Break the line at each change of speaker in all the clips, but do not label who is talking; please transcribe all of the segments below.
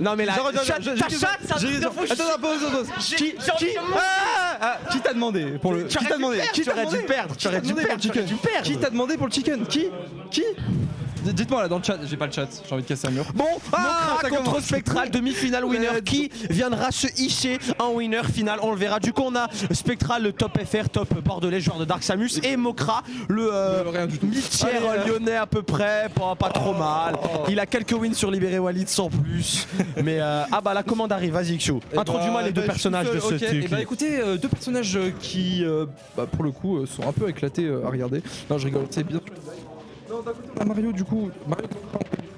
Non mais là, ta chatte, c'est un truc de fou.
Attends, pause. Qui t'a demandé pour le... Qui t'a demandé?
Tu aurais dû perdre. Tu aurais dû perdre.
Qui t'a demandé pour le chicken? Qui? Dites-moi là dans le chat, j'ai pas le chat, j'ai envie de casser un mur.
Bon,
ça
contre
commence.
Spectral, demi-finale winner. Qui viendra se hisser en winner final? On le verra. Du coup, on a Spectral, le top FR, top bordelais, joueur de Dark Samus, et Mokra, le mi-tiers lyonnais à peu près, pas trop mal. Il a quelques wins sur Libéré Walid sans plus. Mais bah la commande arrive, vas-y Xio. Introduis-moi les deux personnages de ce truc.
Bah écoutez, deux personnages qui, pour le coup, sont un peu éclatés à regarder. Non, je rigole, c'est bien. Non, d'un côté, on a Mario, du coup. Mario, on connaît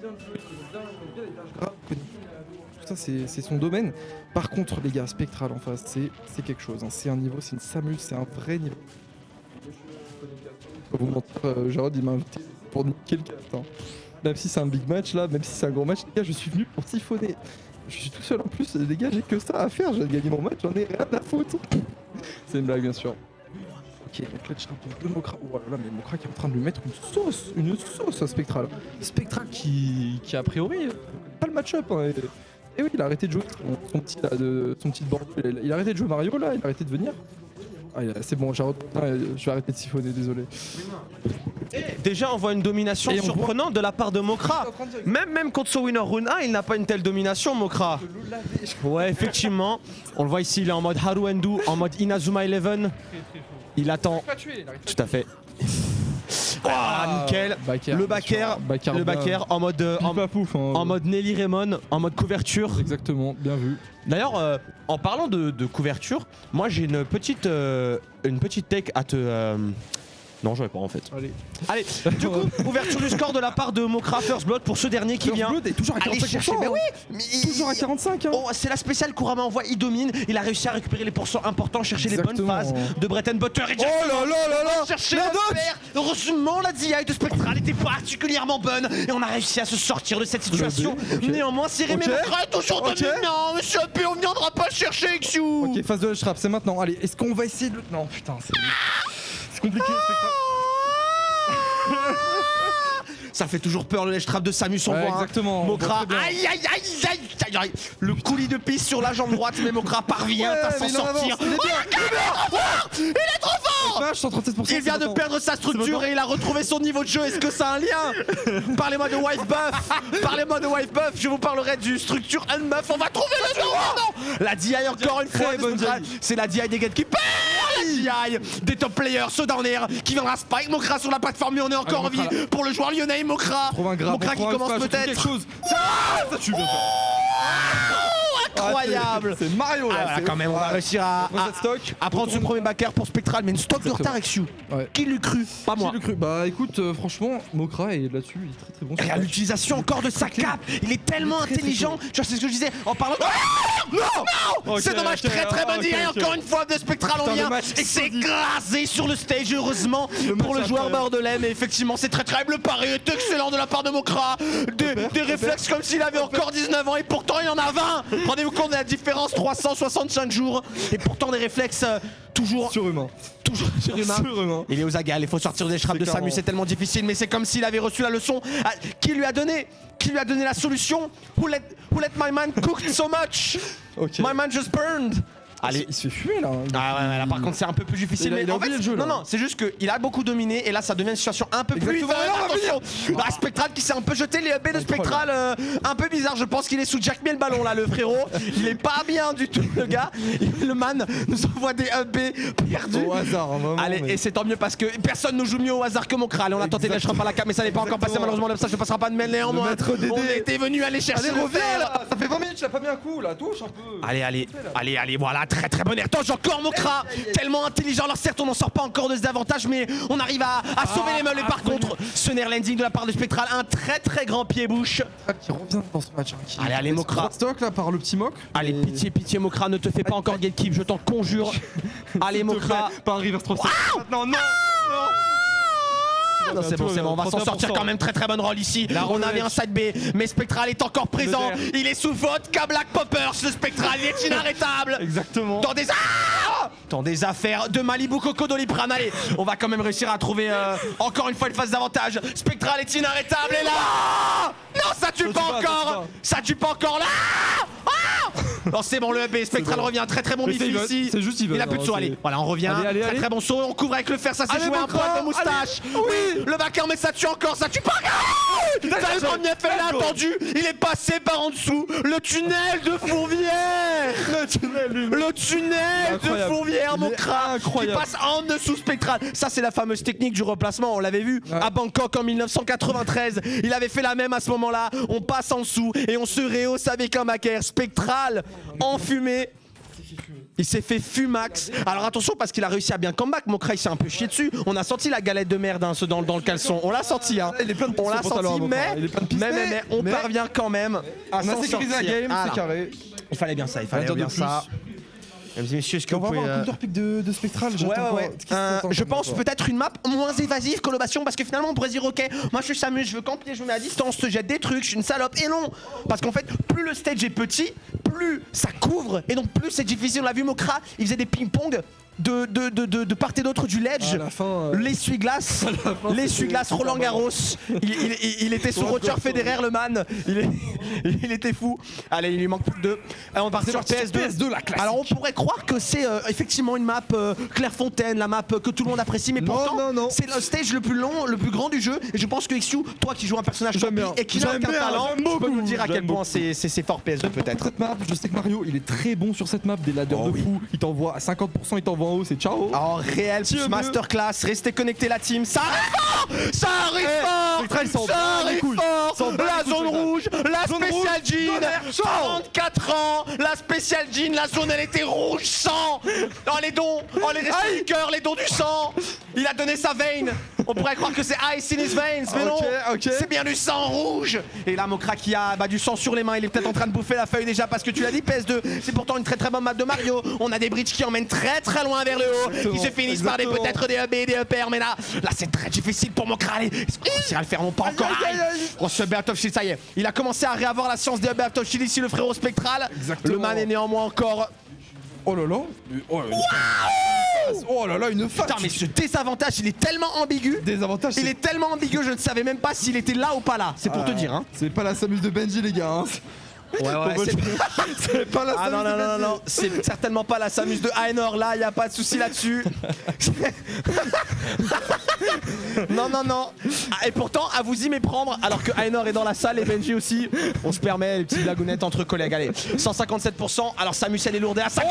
bien le jeu, bien les tâches graves, tout ça, c'est son domaine. Par contre, les gars, Spectral en face, c'est quelque chose. Hein. C'est un niveau, c'est une Samus, c'est un vrai niveau. Je vais vous mentir, Jarod, il m'a invité pour niquer le cast. Hein. Même si c'est un big match là, même si c'est un gros match, les gars, je suis venu pour siphonner. Je suis tout seul en plus, les gars, j'ai que ça à faire. J'ai gagné mon match, j'en ai rien à foutre. C'est une blague, bien sûr. Ok, donc là, je de Mokra. Oh là là, mais Mokra qui est en train de lui mettre une sauce à Spectral. Spectral qui a priori, pas le match-up. Hein, et oui, il a arrêté de jouer son petit Bordeaux. Il a arrêté de jouer Mario là, il a arrêté de venir. Ah, c'est bon, je vais arrêter de siphonner, désolé.
Déjà, on voit une domination surprenante de la part de Mokra. Même contre son winner Rune 1, il n'a pas une telle domination, Mokra. Ouais, effectivement. On le voit ici, il est en mode Haruendu, en mode Inazuma Eleven. Il attend. Tout à fait. Nickel. Le backer en mode Nelly Raymond, en mode couverture.
Exactement, bien vu.
D'ailleurs, en parlant de couverture, moi j'ai une petite take à te... Non, j'en ai pas en fait. Allez, du coup, ouverture du score de la part de Mokra First Blood pour ce dernier qui vient.
First Blood est toujours à 45%.
Mais oui,
toujours à 45. Hein.
Oh, c'est la spéciale couramment envoie, il domine. Il a réussi à récupérer les pourcents importants, chercher les bonnes phases de Bread and Butter. Et
oh là
chercher le fer. Heureusement, la DI de Spectral était particulièrement bonne et on a réussi à se sortir de cette situation. Néanmoins, c'est Rémi Mokra est toujours dominant. Monsieur P, on ne viendra pas chercher Xiu.
Ok, phase de la trap, c'est maintenant. Allez, est-ce qu'on va essayer de... Non, putain, c'est compliqué.
Ça fait toujours peur le ledge trap de Samus, on voit.
Exactement.
Mokra, aïe. Le coulis de piste sur la jambe droite, mais Mokra parvient à s'en sortir. Il est trop fort.
137%.
Il vient de perdre sa structure et il a retrouvé son niveau de jeu. Est-ce que ça a un lien? Parlez-moi de wife buff. Je vous parlerai du structure unbuff. On va trouver le nom. La DI encore une fois. C'est la DI des gars qui perd. La DI des top players, ceux down air qui viendra spike Mokra sur la plateforme, mais on est encore en vie pour le joueur lyonnais Mokra. Mokra qui commence peut-être.
Ça tue.
Incroyable.
C'est Mario là.
Quand même, on va réussir à prendre ce premier backer pour Spectral, mais une stock de retard avec Xiu. Qui l'eût cru? Pas moi.
Bah écoute, franchement, Mokra est là-dessus, il est très bon.
Et à l'utilisation encore de sa cape, il est tellement intelligent. Tu vois, c'est ce que je disais en parlant. Non, c'est dommage, très bonne DI encore une fois de Spectral en lien. Et c'est écrasé sur le stage, heureusement pour le joueur bordelais. Mais effectivement, c'est très. Le pari est excellent de la part de Mokra. Des réflexes comme s'il avait encore 19 ans et pourtant il en a 20. Rendez-vous compte de la différence, 365 jours. Et pourtant des réflexes toujours
surhumains.
Il est aux aguets, il faut sortir des trappes de Samus, c'est tellement difficile, mais c'est comme s'il avait reçu la leçon. Qui lui a donné la solution? Who let my man cook so much? My man just burned. Allez,
il se fait fumer là.
Là par contre c'est un peu plus difficile.
Il a oublié le jeu là.
Non, c'est juste qu'il a beaucoup dominé et là ça devient une situation un peu plus. Attention, Spectral qui s'est un peu jeté les B de Spectral, un peu bizarre. Je pense qu'il est sous Jack Miel ballon là, le frérot. Il est pas bien du tout le gars. Le man nous envoie des B perdus.
Au hasard,
allez, et c'est tant mieux parce que personne ne joue mieux au hasard que Mokra. Allez, on a tenté de lâcher pas la cam, mais ça n'est pas encore passé malheureusement. Ça ne passera pas de mêlée en moins. On était venu aller chercher le fer.
Ça fait 20 minutes, tu l'as pas mis un coup là, touche un peu.
Allez, voilà. Très bon airtage encore Mokra, tellement intelligent. Alors certes on n'en sort pas encore de ce désavantage, mais on arrive à sauver les meubles. Et par contre ce near landing de la part de Spectral, un très grand pied-bouche
qui revient dans ce match.
Allez Mokra,
stock là par le petit Mok.
Allez pitié Mokra, ne te fais pas encore gatekeep, je t'en conjure. Allez Mokra,
pas un reverse 3. Non.
Non, c'est bon, on va s'en sortir quand même. Très bonne roll ici. On avait un side B, mais Spectral est encore présent. Il est sous vodka Black Poppers. Le Spectral, il est inarrêtable.
Exactement.
Dans des Tant des affaires de Malibu Coco Doliprane. Allez, on va quand même réussir à trouver encore une fois une phase d'avantage. Spectral est inarrêtable et là non, ça tue pas encore. Ça tue pas encore là. Non, c'est bon, le EP Spectral revient. Très bon biff ici.
C'est juste
il a plus de saut. Allez, voilà, on revient. Très bon saut. On couvre avec le fer. Ça s'est joué un poil de moustache. Oui, le vainqueur, mais ça tue encore. Ça tue pas encore. T'as le premier fait là attendu. Il est passé par en dessous. Le tunnel de Fourvière. Le tunnel de Fourvière, mon crâne. Qui passe en dessous Spectral. Ça, c'est la fameuse technique du replacement. On l'avait vu à Bangkok en 1993. Il avait fait la même à ce moment-là. On passe en dessous et on se rehausse avec un macaire. Spectral enfumé. Il s'est fait fumax. Alors attention parce qu'il a réussi à bien comeback. Mokra il s'est un peu chié dessus. On a senti la galette de merde hein, dans le caleçon. On l'a senti hein. On l'a senti mais on parvient quand même à s'en sortir.
La game, c'est carré.
Il fallait bien ça, il fallait bien ça. Mesdames et messieurs, est-ce que vous pouvez...
On va avoir un counter pick de Spectral.
Ouais. Je pense peut-être une map moins évasive Coloration parce que finalement on pourrait se dire ok, moi je s'amuse, je veux camper, je me mets à distance, je te jette des trucs, je suis une salope. Et non, parce qu'en fait plus le stage est petit, plus ça couvre et donc plus c'est difficile. On l'a vu Mokra, il faisait des ping-pong de part et d'autre du ledge. L'essuie-glace Roland Garros. Il était sous Roger Federer le man. Il était fou. Allez, il lui manque plus que 2. On va partir sur PS2 la classique. Alors on pourrait croire que c'est effectivement une map Clairefontaine, la map que tout le monde apprécie, mais pourtant c'est le stage le plus long, le plus grand du jeu. Et je pense que XU, toi qui joues un personnage et qui n'a aucun talent, tu peux nous dire à quel point c'est fort PS2 peut-être.
Cette map, je sais que Mario il est très bon sur cette map, des ladders de fou. Il t'envoie à 50%, il t'envoie en haut, c'est ciao.
En réel masterclass, restez connectés la team. Ça arrive fort. La zone rouge, la spéciale jean, 44 ans, la spéciale jean, la zone elle était rouge sang. Oh les dons, les restos du cœur, les dons du sang. Il a donné sa veine. On pourrait croire que c'est ice in his veins, mais non, c'est bien du sang rouge. Et là Mokra qui a du sang sur les mains, il est peut-être en train de bouffer la feuille déjà parce que tu l'as dit PS2, c'est pourtant une très bonne map de Mario. On a des bridges qui emmènent très loin vers le haut, qui se finissent par peut-être des EB, des EPR, mais là c'est très difficile pour Mokra. Est-ce qu'on réussira à le faire? Non, pas encore. Oh, ce Beat of Shield, ça y est, il a commencé à réavoir la science des Beat of Shield ici, le frérot Spectral. Le man est néanmoins encore...
Oh là là. Oh là là, une face.
Putain, mais ce désavantage, il est tellement ambigu. Il est tellement ambigu, je ne savais même pas s'il était là ou pas là. C'est pour te dire. Hein.
C'est pas la Samus de Benji, les gars. Hein.
C'est pas la Samus de Benji. Non, c'est certainement pas la Samus de Ainor, là, y a pas de souci là-dessus. Non. Et pourtant, à vous y méprendre, alors que Ainor est dans la salle et Benji aussi, on se permet les petites blagounettes entre collègues. Allez, 157%. Alors Samus, elle est lourde à sa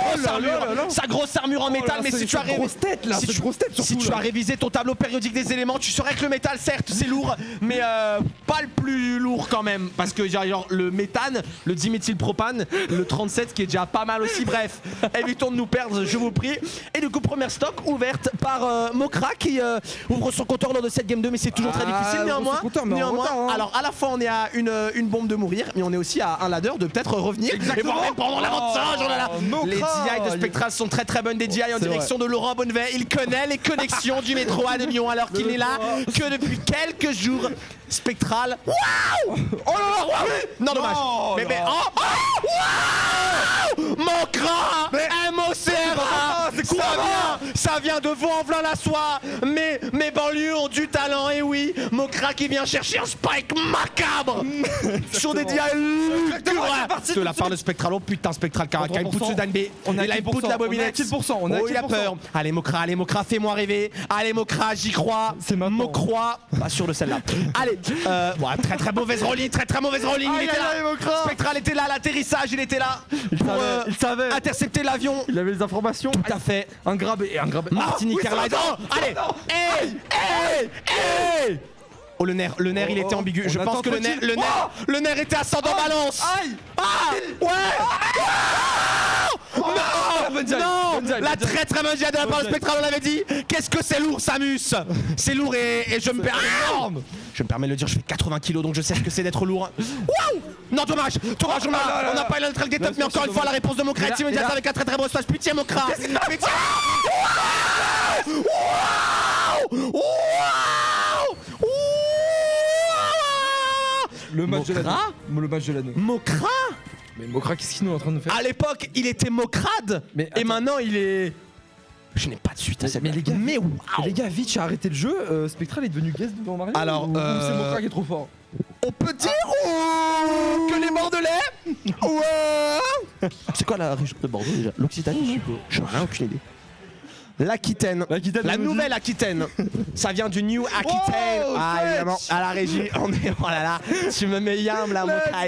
grosse armure en métal, mais si tu as révisé ton tableau périodique des éléments, tu saurais que le métal, certes, c'est lourd, mais pas le plus lourd quand même, parce que genre le méthane, le diméthylpropane, le 37 qui est déjà pas mal aussi. Bref, évitons de nous perdre, je vous prie. Et du coup, première stock ouverte par Mokra qui ouvre son compteur lors de cette game 2, mais c'est toujours très difficile néanmoins. Alors à la fois on est à une bombe de mourir, mais on est aussi à un ladder de peut-être revenir et voire même prendre l'avantage. Oh là là. Les DI de Spectral sont très bonnes, des DI en direction de Laurent Bonnevet. Il connaît les connexions du métro A de Lyon alors qu'il n'est là que depuis quelques jours. Spectral. Waouh! Oh là là! Non, dommage. Mokra! MOCRA! Ça vient de Vaux-en-Velin-la-Soie. Mais mes banlieues ont du talent, et oui. Mokra qui vient chercher un spike macabre sur des DI de la part de Spectral. Oh putain, Spectral qui a une poutre d'ANB. Il a une poutre de la bobinette. Il a peur. Allez Mokra, fais-moi rêver. Allez Mokra, j'y crois.
C'est maintenant.
Mokra, pas sûr de celle-là. Allez, très mauvaise rolling, très mauvaise rolling. Il était là. Spectral était là à l'atterrissage, il était là.
Il savait.
Intercepter l'avion.
Il avait les informations.
Tout à fait.
Un grab.
Martini Carlisle. Allez. Hey. Oh le nerf il était ambigu. Je pense que le nerf était ascendant balance. Aïe. Ouais. Non. La très bonne de la part de Spectral, on l'avait dit. Qu'est-ce que c'est lourd, Samus. C'est lourd et je me permets. Je me permets de le dire, je fais 80 kilos donc je sais ce que c'est d'être lourd. Waouh. Non, dommage, on n'a pas eu le track des tops, mais encore une fois la réponse de Mokra est immédiate avec un très beau stage. Pitié Mokra.
Le match de l'année.
Mokra.
Mais Mokra, qu'est-ce qu'il est en train de nous faire?
À l'époque, il était Mokrad, et maintenant il est Je n'ai pas de suite à cette
mais les gars,
mais waouh.
Les gars, Vitch a arrêté le jeu. Spectral est devenu guest devant Mario.
Alors,
ou c'est Mokra qui est trop fort.
On peut dire que les Bordelais. Ouais. C'est quoi la région de Bordeaux déjà? L'Occitanie? J'en ai aucune idée. L'Aquitaine, la nouvelle Aquitaine, ça vient du New Aquitaine.
Oh,
ah évidemment, à la régie, on est, oh là là, tu me mets yam là, Mokra.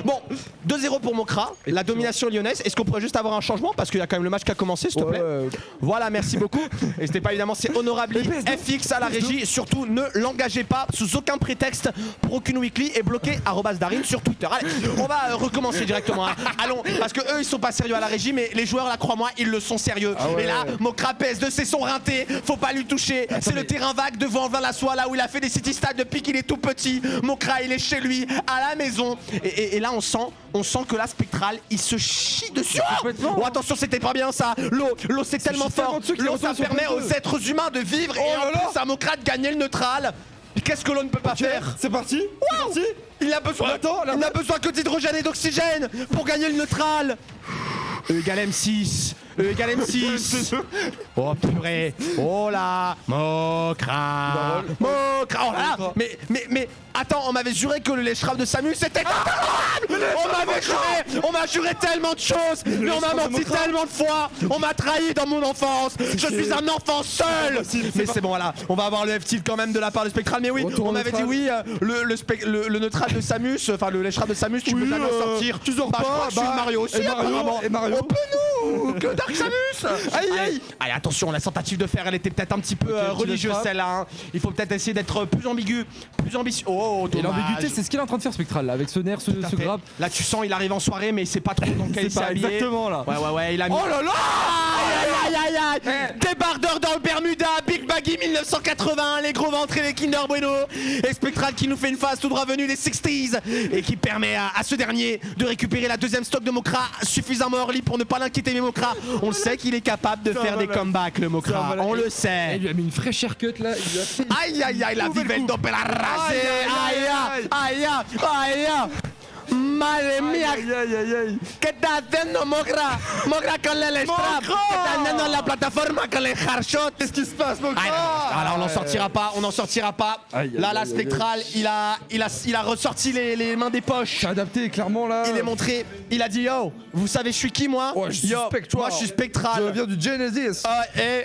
Bon, 2-0 pour Mokra, la domination lyonnaise. Est-ce qu'on pourrait juste avoir un changement parce qu'il y a quand même le match qui a commencé, s'il te plaît. Voilà, merci beaucoup. Et c'était pas évidemment, c'est honorably FX à la régie. Surtout, ne l'engagez pas sous aucun prétexte pour aucune weekly et bloquez @Darin sur Twitter. Allez, on va recommencer directement. Hein. Allons, parce que eux ils sont pas sérieux à la régie, mais les joueurs là, crois-moi, ils le sont sérieux. Et là, Mokra PS2, c'est son rinté, faut pas lui toucher. C'est le terrain vague devant Valassois, là où il a fait des city stats depuis qu'il est tout petit. Mokra, il est chez lui, à la maison. Et là, on sent que la Spectral, il se chie dessus. Oh, attention, c'était pas bien ça. L'eau, c'est tellement fort. L'eau, ça permet aux êtres humains de vivre et en plus à Mokra de gagner le neutral. Qu'est-ce que l'on ne peut pas faire?
C'est parti.
Il n'a besoin, il n'a besoin que d'hydrogène et d'oxygène pour gagner le neutral. E égale M6. E égale M6. Oh purée. Oh là. Mokra. Mokra. Oh là là. Mais attends, on m'avait juré que le lèche-rave de Samus c'était incroyable. On m'a juré tellement de choses. Mais on m'a menti tellement de fois. On m'a trahi dans mon enfance. Je suis un enfant seul. Mais c'est bon, voilà. On va avoir le F-tilt quand même de la part de Spectral. Mais oui, on m'avait dit oui. Le neutral de Samus, enfin le lèche-rave de Samus, tu peux jamais en sortir. Tu sors pas. Je suis Mario aussi. Et Mario. On peut nous que Dark Samus. Aïe. Allez, attention, la tentative de faire, elle était peut-être un petit peu religieuse celle-là. Hein. Il faut peut-être essayer d'être plus ambigu, plus ambitieux. Oh, dommage.
Et l'ambiguïté, c'est ce qu'il est en train de faire Spectral là, avec ce nerf, ce grab.
Là, tu sens, il arrive en soirée, mais c'est pas trop dans quel il s'est habillé.
Exactement là.
Ouais, il a mis. Oh là là. Aïe. Débardeur dans le Bermuda, Big Baggy 1981, les gros ventres et les Kinder Bueno. Et Spectral qui nous fait une phase tout droit venue des 60s et qui permet à ce dernier de récupérer la deuxième stock de Mokra suffisamment early pour ne pas l'inquiéter. Mais Mokra, on le sait qu'il est capable de faire des comebacks, le Mokra. On le sait.
Il lui a mis une fraîche haircut là.
Aïe, la vivelle dope la rasée. Aïe. Madre mía, ¿qué estás haciendo, Mokra? Mokra con el strap. Estás haciendo la plataforma con el hardshot.
Qu'est-ce qui se passe, Mokra?
Alors on n'en sortira pas. Là, la Spectral, il a ressorti les mains des poches.
C'est adapté, clairement là.
Il est montré, il a dit yo, vous savez je suis qui moi?
Moi je suis
Spectral.
Je viens du Genesis.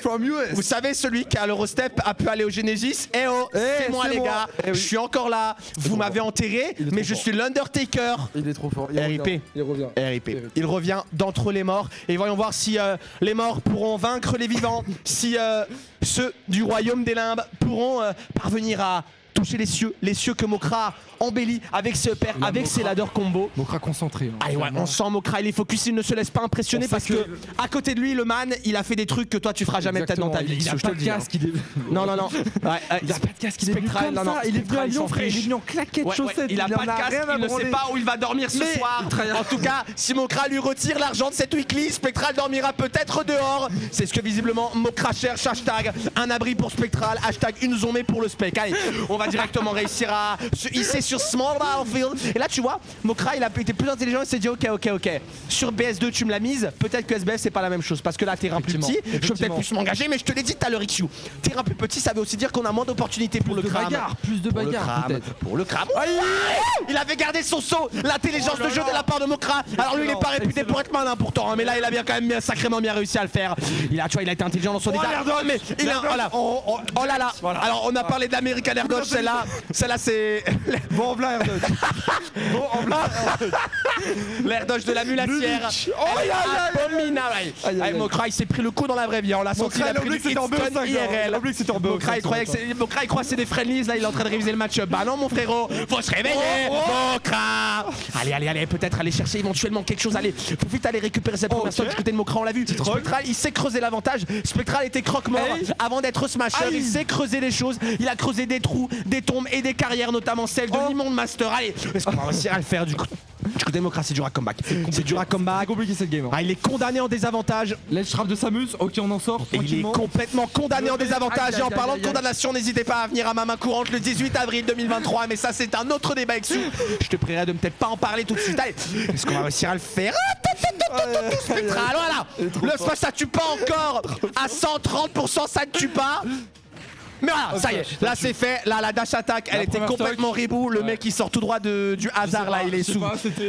From US.
Vous savez celui qui a l'Eurostep a pu aller au Genesis? C'est moi les gars. Je suis encore là. Vous m'avez enterré, mais je suis l'Undertaker.
Il est trop fort.
RIP. Il revient d'entre les morts. Et voyons voir si les morts pourront vaincre les vivants. Si ceux du royaume des limbes pourront parvenir à toucher les cieux que Mokra embellit avec ses pères, avec ses ladder combo.
Mokra concentré. Hein,
ouais, on sent Mokra, il est focus, il ne se laisse pas impressionner parce que à côté de lui, le man, il a fait des trucs que toi tu feras jamais peut-être dans ta vie.
Il a pas de casque,
Non.
Il a pas de casque, il est venu comme ça. Il est venu à Lyon, frère. Il est venu en claquettes chaussettes.
Il a pas de casque, il ne sait pas où il va dormir ce soir. En tout cas, si Mokra lui retire l'argent de cette weekly, Spectral dormira peut-être dehors. C'est ce que visiblement Mokra cherche. Hashtag un abri pour Spectral. Hashtag une zombie pour le spec. Allez, on va directement réussir à se hisser sur Small Battlefield. Et là, tu vois, Mokra, il a été plus intelligent. Il s'est dit ok. Sur BS2, tu me l'as mise. Peut-être que SBF, c'est pas la même chose. Parce que là, terrain plus petit, je peux peut-être plus m'engager. Mais je te l'ai dit tout à l'heure, XU. Terrain plus petit, ça veut aussi dire qu'on a moins d'opportunités pour le crame.
Plus de bagarre, peut-être.
Pour le crame. Il avait gardé son saut. L'intelligence de jeu de la part de Mokra. Alors lui, il est pas réputé pour être malin pourtant. Mais là, il a bien quand même sacrément bien réussi à le faire. Il a été intelligent dans son détail. Mais il a. Oh là là. Alors, on a parlé de l'American Air Dodge, celle-là. Celle-là, c'est.
Bon, en blanc, Air Dodge.
L'air Dodge de la mulatière. Abominable. Mokra, il s'est pris le coup dans la vraie vie. On l'a senti, il a pris du hit stun IRL. Mokra, il croyait que c'est des friendlies. Là, il est en train de réviser le match. Bah non, mon frérot, faut se réveiller. Mokra. Allez, peut-être aller chercher éventuellement quelque chose. Allez, faut vite aller récupérer cette première stock du côté de Mokra. On l'a vu. Spectral, il s'est creusé l'avantage. Spectral était croque-mort avant d'être smasher. Il s'est creusé des choses. Il a creusé des trous, des tombes et des carrières, notamment celle de l'immonde Master. Allez, est-ce qu'on va réussir à le faire du coup? Du coup, démocratie, c'est dur à comeback. C'est dur à comeback.
C'est compliqué cette game.
Il est condamné en désavantage.
L'edge-trap de Samus, ok, on en sort.
Et il est complètement condamné en désavantage. Et en parlant de condamnation, n'hésitez pas à venir à ma main courante le 18 avril 2023. Mais ça, c'est un autre débat avec Sou. Je te prierai de peut-être pas en parler tout de suite. Allez, est-ce qu'on va réussir à le faire? Spectral, voilà. Le smash ça tue pas encore à 130%, ça ne tue pas. Mais voilà, ça y est, là c'est fait, là la dash attack, elle était complètement reboot, le mec il sort tout droit du hasard là, il est sous.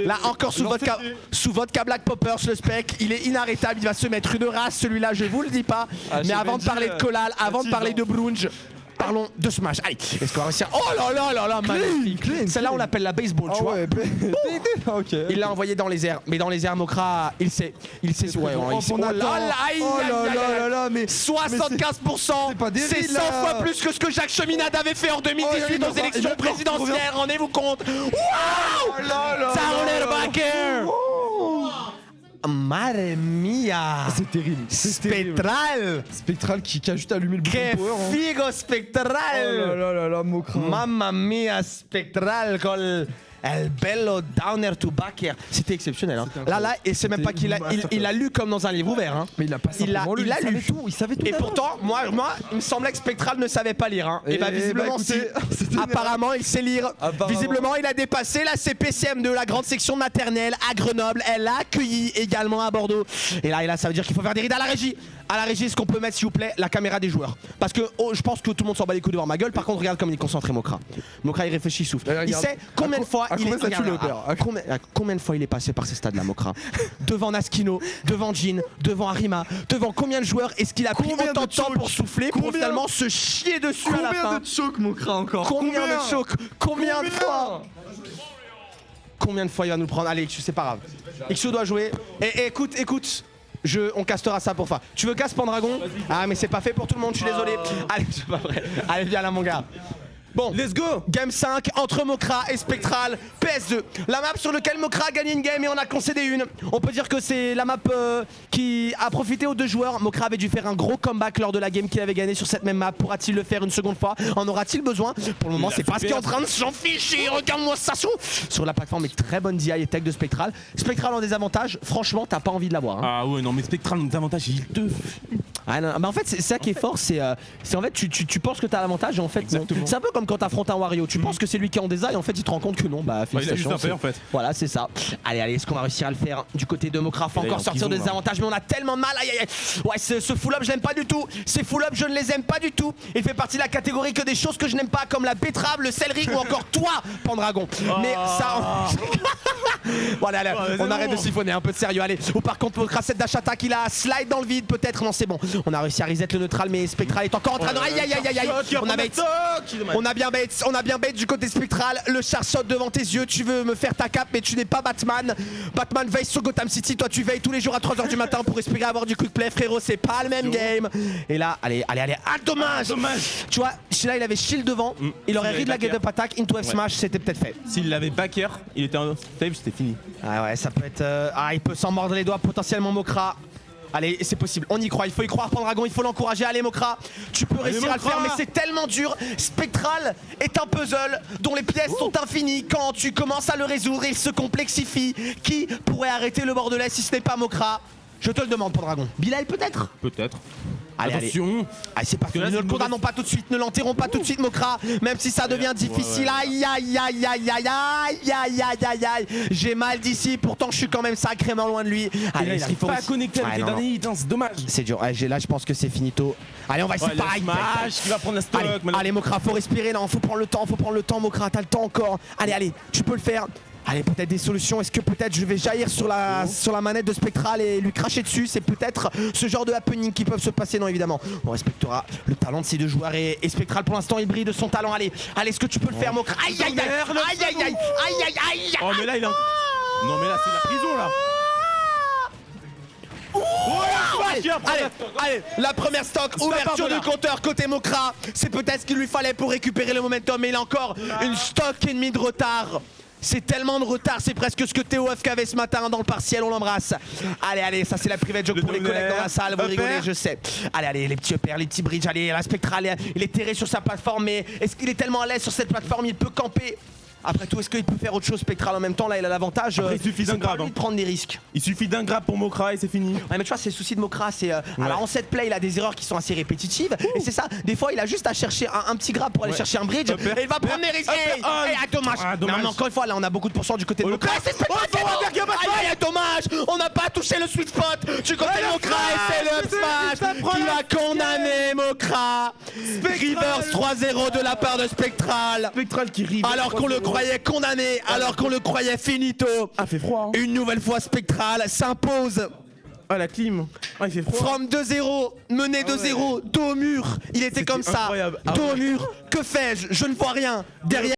Là encore sous vodka Black Poppers, le spec, il est inarrêtable, il va se mettre une race celui-là, je vous le dis pas. Mais avant de parler de Kolal, avant de parler de Brunch, parlons de Smash. Allez, est-ce qu'on va réussir? Oh là là, magnifique. Celle-là on l'appelle la baseball, tu vois.
Okay.
Il l'a envoyé dans les airs, mais dans les airs Mokra, il sait. Ouais, oh là là, mais 75%, c'est 100 fois plus que ce que Jacques Cheminade avait fait en 2018 aux élections présidentielles, rendez-vous compte. Waouh! Taroler Baker! Mare mia!
C'est terrible.
Spectral!
Spectral qui a juste allumé le bouton
Que
power.
figo Spectral!
Oh là là, Mokra.
Mamma mia, Spectral col El bello downer to backer. C'était exceptionnel. Hein. Là, et c'est même pas qu'il a lu comme dans un livre ouvert. Hein.
Mais il a pas simplement lu, il savait
lu.
tout. Il savait tout.
Et pourtant, moi, il me semblait que Spectral ne savait pas lire. Hein. Et bah visiblement, apparemment, il sait lire. Visiblement, il a dépassé la CPCM de la grande section maternelle à Grenoble. Elle l'a accueilli également à Bordeaux. Et là, ça veut dire qu'il faut faire des rides à la régie. À la régie, est-ce qu'on peut mettre, s'il vous plaît, la caméra des joueurs? Parce que je pense que tout le monde s'en bat les couilles devant ma gueule. Par contre, regarde comme il est concentré, Mokra. Mokra, il réfléchit, il souffle. Il sait combien de fois combien de fois il est passé par ces stades-là, Mokra? Devant Naskino, devant Jin, devant Arima, devant combien de joueurs est-ce qu'il a pris autant de temps pour souffler, pour finalement se chier dessus à la fin?
Combien de chocs, Mokra, encore?
Combien de chocs? Combien de fois? Combien de fois il va nous prendre? Allez, c'est pas grave. Ixo doit jouer. Et écoute. On castera ça pour ça. Tu veux casse Pendragon? Ah mais c'est pas fait pour tout le monde, je suis désolé. Allez, c'est pas vrai. Allez, viens là mon gars. Bon, let's go. Game 5 entre Mokra et Spectral, PS2. La map sur laquelle Mokra a gagné une game et on a concédé une. On peut dire que c'est la map qui a profité aux deux joueurs. Mokra avait dû faire un gros comeback lors de la game qu'il avait gagné sur cette même map. Pourra-t-il le faire une seconde fois? En aura-t-il besoin? Pour le moment, c'est pas ce qui est en train de s'en ficher. Regarde-moi ça sur la plateforme. Et très bonne DI et tech de Spectral. Spectral en désavantage, franchement, t'as pas envie de l'avoir. Hein.
Ah ouais, non, mais Spectral en désavantage, il te...
Ah non, mais en fait c'est ça qui est fort, c'est en fait tu penses que t'as l'avantage et en fait c'est un peu comme quand t'affrontes un Wario, tu penses que c'est lui qui est en désa et en fait tu te rends compte que non, bah félicitations.
Il a juste un fait, en fait.
Voilà, c'est ça. Allez, est-ce qu'on va réussir à le faire du côté de Mokra? Faut encore sortir des avantages, mais on a tellement de mal. Aïe. Ouais, ce full up je l'aime pas du tout. Ces full up je ne les aime pas du tout. Il fait partie de la catégorie que des choses que je n'aime pas, comme la betterave, le céleri ou encore toi, Pendragon. Mais ça. Bon allez, on arrête de siphonner, un peu de sérieux. Allez. Ou par contre Mokra cette dash attack, il a slide dans le vide peut-être. Non, c'est bon. On a réussi à reset le neutral, mais Spectral est encore en train de... Aïe. On a bien bait du côté Spectral. Le char saute devant tes yeux. Tu veux me faire ta cape, mais tu n'es pas Batman. Batman veille sur Gotham City. Toi, tu veilles tous les jours à 3h du matin pour espérer avoir du quick play. Frérot, c'est pas le même game. Et là, allez. Ah, dommage. Tu vois, là, il avait shield devant. Il aurait ri de la get up attack. Into F smash, c'était peut-être fait.
S'il l'avait backer, il était en save, c'était fini.
Ah ouais, ça peut être... il peut s'en mordre les doigts potentiellement, Mokra. Allez, c'est possible, on y croit, il faut y croire Pendragon, il faut l'encourager. Allez Mokra, tu peux réussir à le faire, mais c'est tellement dur. Spectral est un puzzle dont les pièces sont infinies. Quand tu commences à le résoudre, il se complexifie. Qui pourrait arrêter le bordelais si ce n'est pas Mokra? Je te le demande Pendragon. Bilal peut-être?
Peut-être.
Allez,
attention.
Allez, c'est parti, ne le condamnons pas tout de suite, ne l'enterrons pas tout de suite Mokra, même si ça devient difficile. Aïe. J'ai mal d'ici, pourtant je suis quand même sacrément loin de lui.
Allez, il faut pas connecter avec les derniers hits, c'est dommage.
C'est dur, là je pense que c'est finito. Allez, on va essayer pareil.
Il va prendre la stock.
Allez Mokra, faut respirer, non, faut prendre le temps Mokra, t'as le temps encore. Allez, tu peux le faire. Allez, peut-être des solutions. Est-ce que peut-être je vais jaillir sur la manette de Spectral et lui cracher dessus? C'est peut-être ce genre de happening qui peuvent se passer. Non, évidemment, on respectera le talent de ces deux joueurs et Spectral pour l'instant il brille de son talent. Allez, est-ce que tu peux le faire, Mokra? Aïe.
Oh mais là il a... Non mais là c'est la prison là.
Allez, la première stock, ouverture du compteur côté Mokra. C'est peut-être ce qu'il lui fallait pour récupérer le momentum, mais il a encore une stock et demie de retard. C'est tellement de retard, c'est presque ce que Théo F avait ce matin dans le partiel, on l'embrasse. Allez, ça c'est la private joke pour les collègues dans la salle, vous rigolez, je sais. Allez, les petits EPR, les petits bridges, allez, la Spectral, il est terré sur sa plateforme, mais est-ce qu'il est tellement à l'aise sur cette plateforme, il peut camper? Après tout, est-ce qu'il peut faire autre chose Spectral en même temps? Là, il a l'avantage
il suffit d'un grab.
De prendre des risques.
Il suffit d'un grab pour Mokra et c'est fini.
Ouais, mais tu vois, c'est le souci de Mokra, c'est... Alors en set play, il a des erreurs qui sont assez répétitives. Et c'est ça, des fois, il a juste à chercher un petit grab pour aller chercher un bridge. Et il va prendre des risques. Dommage. Non, mais encore une fois, là, on a beaucoup de pourcents du côté de Mokra. Dommage. On n'a pas touché touché le sweet spot du côté de Mokra et c'est le up smash qui va condamner Mokra. Reverse 3-0 de la part de Spectral.
Spectral qui rive.
Alors qu'on le croyait condamné, alors qu'on le croyait finito.
Ah, fait froid. Hein.
Une nouvelle fois Spectral s'impose.
Ah, la clim. Ah, il fait froid.
From 2-0, mené 2-0, dos au mur. Il était comme ça.
Incroyable.
Dos au mur. Que fais-je? Je ne vois rien. Derrière.